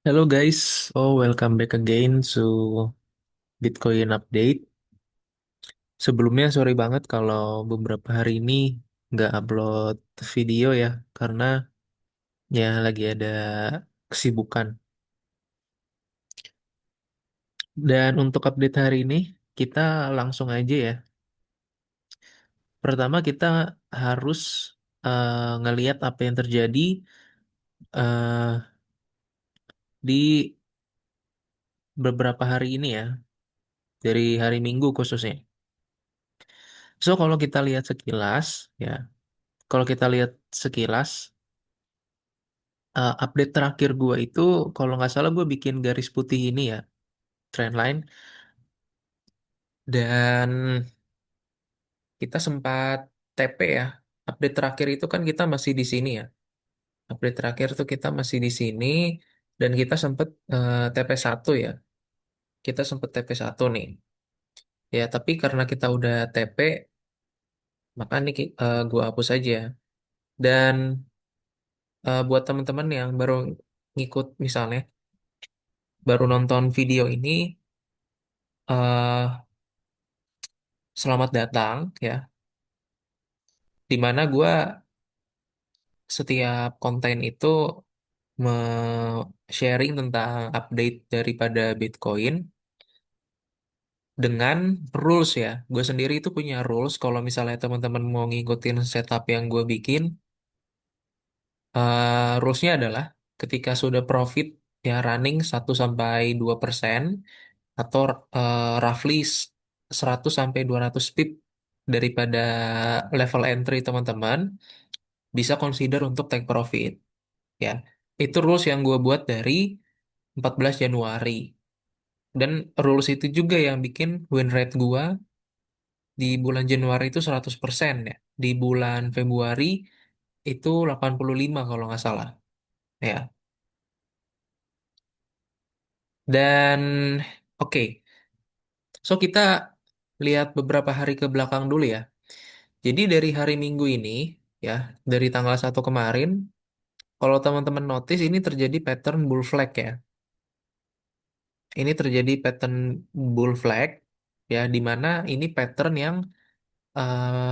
Hello guys, welcome back again to Bitcoin Update. Sebelumnya sorry banget kalau beberapa hari ini nggak upload video ya, karena ya lagi ada kesibukan. Dan untuk update hari ini, kita langsung aja ya. Pertama kita harus ngelihat apa yang terjadi eh, di beberapa hari ini ya, dari hari Minggu khususnya. So kalau kita lihat sekilas, ya, kalau kita lihat sekilas. Update terakhir gue itu kalau nggak salah gue bikin garis putih ini ya, trendline, dan kita sempat TP ya. Update terakhir itu kan kita masih di sini ya. Update terakhir tuh kita masih di sini dan kita sempat TP1 ya. Kita sempat TP1 nih. Ya, tapi karena kita udah TP, maka nih gue hapus aja. Dan buat teman-teman yang baru ngikut misalnya, baru nonton video ini, eh selamat datang ya. Dimana gue setiap konten itu sharing tentang update daripada Bitcoin dengan rules ya. Gue sendiri itu punya rules kalau misalnya teman-teman mau ngikutin setup yang gue bikin, rulesnya adalah ketika sudah profit ya running 1 sampai 2% atau roughly 100 sampai 200 pip daripada level entry teman-teman bisa consider untuk take profit ya. Itu rules yang gue buat dari 14 Januari. Dan rules itu juga yang bikin win rate gua di bulan Januari itu 100% ya. Di bulan Februari itu 85 kalau nggak salah. Ya. Dan oke, so kita lihat beberapa hari ke belakang dulu ya. Jadi dari hari Minggu ini ya, dari tanggal 1 kemarin, kalau teman-teman notice ini terjadi pattern bull flag ya. Ini terjadi pattern bull flag ya, di mana ini pattern yang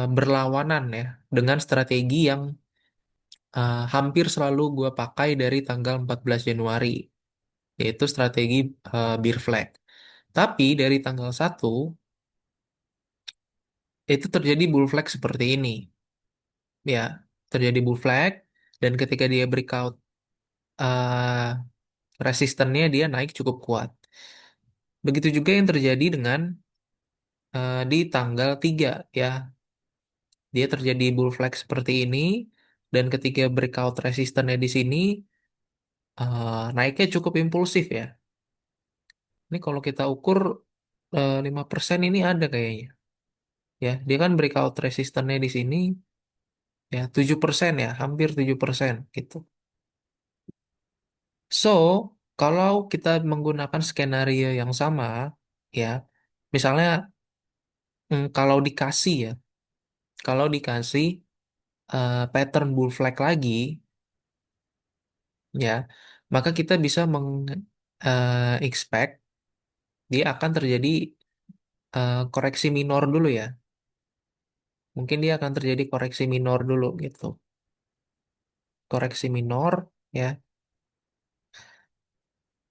berlawanan ya dengan strategi yang hampir selalu gue pakai dari tanggal 14 Januari, yaitu strategi bear flag. Tapi dari tanggal 1 itu terjadi bull flag seperti ini. Ya, terjadi bull flag dan ketika dia breakout resistennya dia naik cukup kuat. Begitu juga yang terjadi dengan di tanggal 3 ya. Dia terjadi bull flag seperti ini dan ketika breakout resistennya di sini naiknya cukup impulsif ya. Ini kalau kita ukur 5% ini ada kayaknya. Ya, dia kan breakout resistannya di sini ya 7% ya, hampir 7% gitu. So, kalau kita menggunakan skenario yang sama ya, misalnya kalau dikasih pattern bull flag lagi ya, maka kita bisa expect dia akan terjadi koreksi minor dulu ya. Mungkin dia akan terjadi koreksi minor dulu gitu. Koreksi minor ya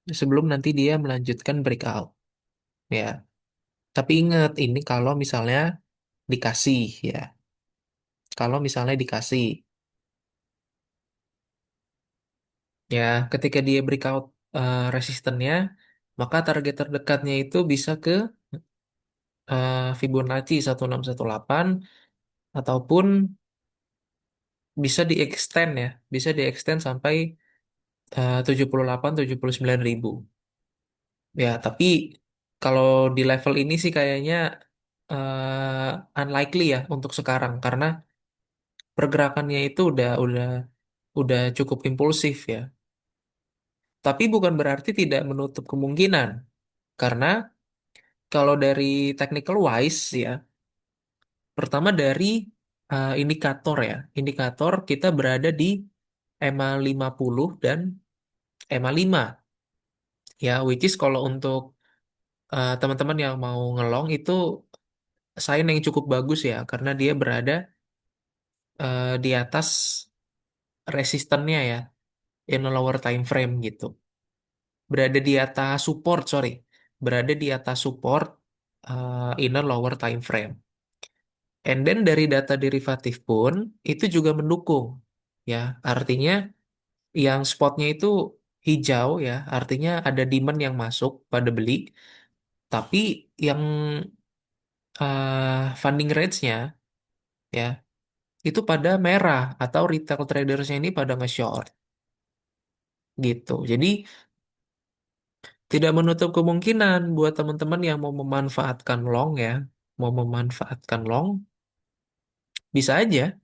sebelum nanti dia melanjutkan breakout ya. Tapi ingat ini kalau misalnya dikasih ya. Kalau misalnya dikasih ya ketika dia breakout resistennya maka target terdekatnya itu bisa ke Fibonacci 1618 ataupun bisa di-extend ya. Bisa di-extend sampai 78 79 ribu. Ya, tapi kalau di level ini sih kayaknya unlikely ya untuk sekarang karena pergerakannya itu udah cukup impulsif ya. Tapi bukan berarti tidak menutup kemungkinan karena kalau dari technical wise ya, pertama dari indikator ya. Indikator kita berada di EMA 50 dan EMA 5. Ya, which is kalau untuk teman-teman yang mau ngelong itu sign yang cukup bagus ya, karena dia berada di atas resistennya ya, in a lower time frame gitu. Berada di atas support, sorry. Berada di atas support in a lower time frame. And then dari data derivatif pun itu juga mendukung. Ya, artinya yang spotnya itu hijau ya, artinya ada demand yang masuk pada beli, tapi yang funding rates-nya ya itu pada merah atau retail tradersnya ini pada nge-short gitu. Jadi tidak menutup kemungkinan buat teman-teman yang mau memanfaatkan long ya, mau memanfaatkan long bisa aja,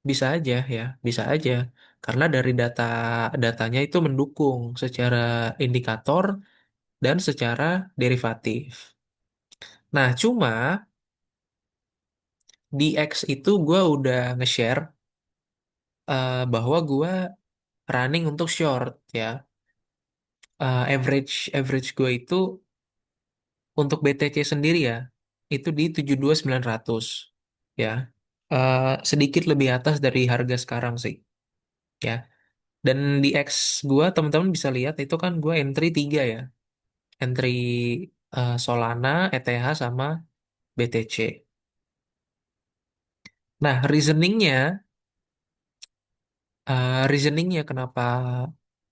bisa aja ya, bisa aja. Karena dari datanya itu mendukung secara indikator dan secara derivatif. Nah, cuma di X itu gue udah nge-share bahwa gue running untuk short ya. Average gue itu untuk BTC sendiri ya, itu di 72.900 ya. Sedikit lebih atas dari harga sekarang sih ya. Dan di X gua teman-teman bisa lihat itu kan gua entry 3 ya. Entry Solana, ETH sama BTC. Nah, reasoningnya kenapa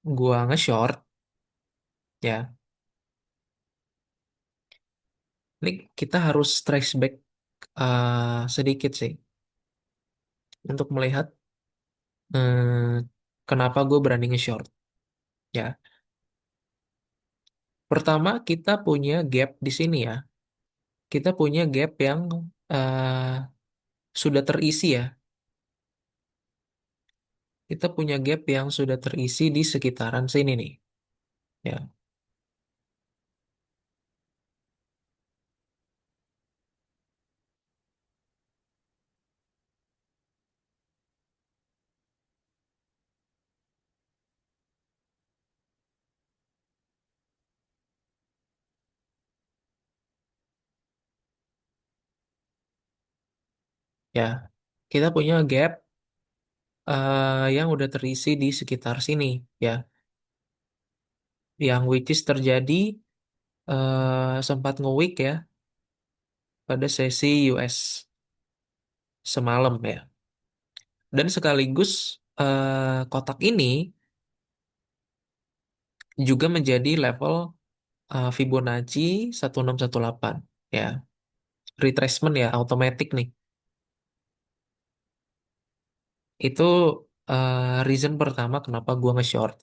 gua nge-short ya. Ini kita harus trace back sedikit sih untuk melihat kenapa gue berani nge-short ya. Pertama, kita punya gap di sini ya. Kita punya gap yang eh, sudah terisi ya. Kita punya gap yang sudah terisi di sekitaran sini nih. Ya, ya. Kita punya gap yang udah terisi di sekitar sini ya. Yang which is terjadi sempat nge-weak ya pada sesi US semalam ya. Dan sekaligus kotak ini juga menjadi level Fibonacci 1618 ya. Retracement ya, automatic nih. Itu reason pertama kenapa gua nge-short.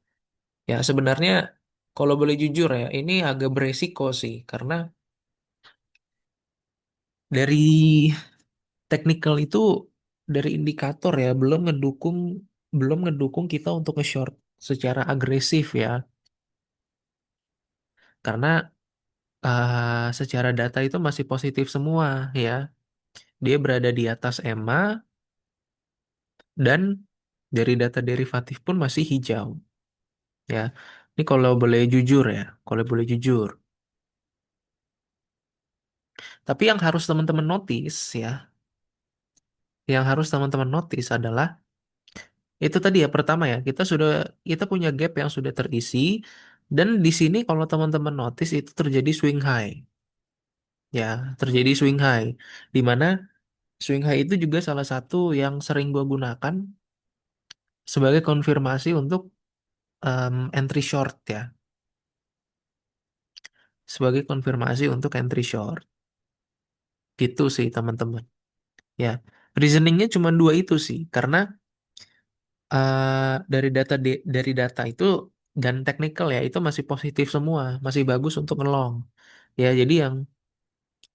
Ya, sebenarnya kalau boleh jujur ya, ini agak beresiko sih. Karena dari technical itu, dari indikator ya, belum ngedukung kita untuk nge-short secara agresif ya. Karena secara data itu masih positif semua ya. Dia berada di atas EMA dan dari data derivatif pun masih hijau ya. Ini kalau boleh jujur ya, kalau boleh jujur. Tapi yang harus teman-teman notice ya, yang harus teman-teman notice adalah itu tadi ya pertama ya, kita punya gap yang sudah terisi dan di sini kalau teman-teman notice itu terjadi swing high. Ya, terjadi swing high di mana swing high itu juga salah satu yang sering gua gunakan sebagai konfirmasi untuk entry short ya, sebagai konfirmasi untuk entry short. Gitu sih teman-teman. Ya, reasoningnya cuma dua itu sih, karena dari data itu dan technical ya itu masih positif semua, masih bagus untuk ngelong. Ya, jadi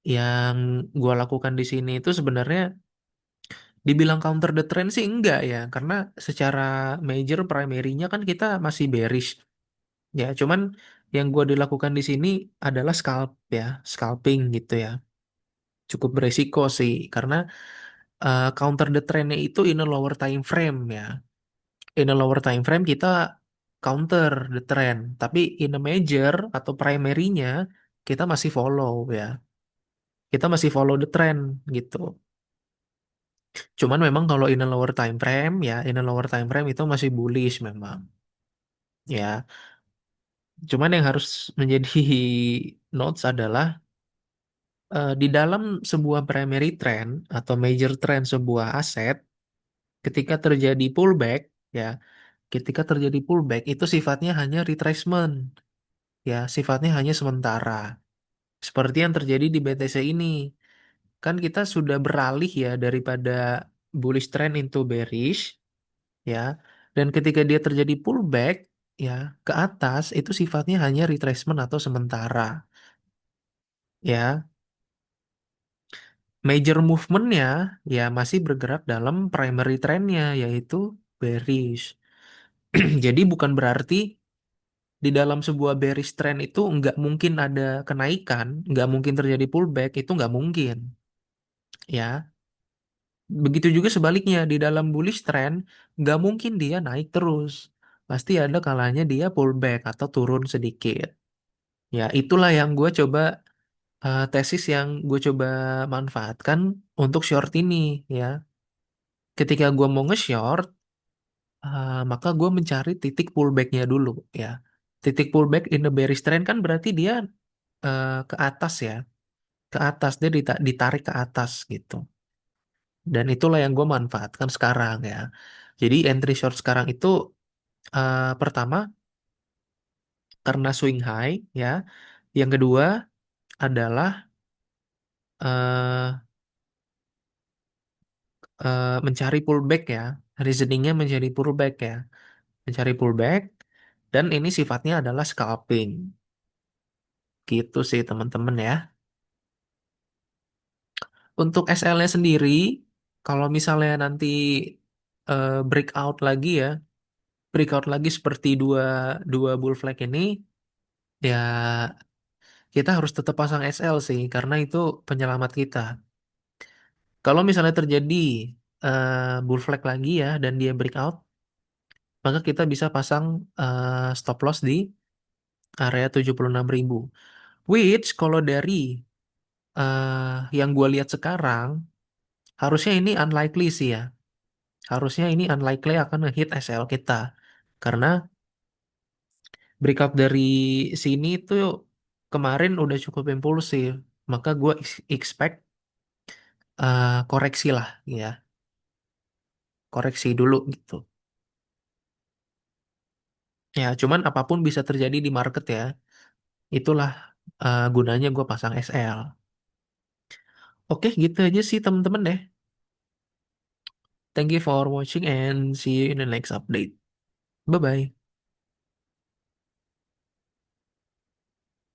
yang gua lakukan di sini itu sebenarnya dibilang counter the trend sih enggak ya, karena secara major primary-nya kan kita masih bearish. Ya, cuman yang gua dilakukan di sini adalah ya, scalping gitu ya. Cukup beresiko sih, karena counter the trend-nya itu in a lower time frame ya. In a lower time frame kita counter the trend. Tapi in a major atau primary-nya kita masih follow ya. Kita masih follow the trend gitu. Cuman memang kalau in a lower time frame ya, in a lower time frame itu masih bullish memang. Ya, cuman yang harus menjadi notes adalah di dalam sebuah primary trend atau major trend sebuah aset, ketika terjadi pullback ya, ketika terjadi pullback itu sifatnya hanya retracement ya, sifatnya hanya sementara. Seperti yang terjadi di BTC ini. Kan kita sudah beralih ya daripada bullish trend into bearish ya. Dan ketika dia terjadi pullback ya ke atas itu sifatnya hanya retracement atau sementara ya. Major movementnya ya masih bergerak dalam primary trendnya yaitu bearish. Jadi bukan berarti di dalam sebuah bearish trend itu nggak mungkin ada kenaikan, nggak mungkin terjadi pullback, itu nggak mungkin ya. Begitu juga sebaliknya di dalam bullish trend nggak mungkin dia naik terus. Pasti ada kalanya dia pullback atau turun sedikit. Ya itulah yang gue coba tesis yang gue coba manfaatkan untuk short ini ya. Ketika gue mau nge-short, maka gue mencari titik pullbacknya dulu ya. Titik pullback in the bearish trend kan berarti dia ke atas ya, ke atas dia ditarik ke atas gitu. Dan itulah yang gue manfaatkan sekarang ya. Jadi entry short sekarang itu pertama karena swing high ya. Yang kedua adalah eh, mencari pullback ya. Reasoningnya mencari pullback ya, mencari pullback. Dan ini sifatnya adalah scalping. Gitu sih teman-teman ya. Untuk SL-nya sendiri, kalau misalnya nanti breakout lagi ya, breakout lagi seperti dua dua bull flag ini, ya kita harus tetap pasang SL sih, karena itu penyelamat kita. Kalau misalnya terjadi bull flag lagi ya, dan dia breakout, maka kita bisa pasang stop loss di area 76.000. Which kalau dari yang gue lihat sekarang, harusnya ini unlikely sih ya. Harusnya ini unlikely akan nge-hit SL kita. Karena breakout dari sini tuh kemarin udah cukup impulsif. Maka gue expect koreksi lah ya. Koreksi dulu gitu. Ya cuman apapun bisa terjadi di market ya. Itulah gunanya gue pasang SL. Oke gitu aja sih temen-temen deh. Thank you for watching and see you in the next update. Bye-bye.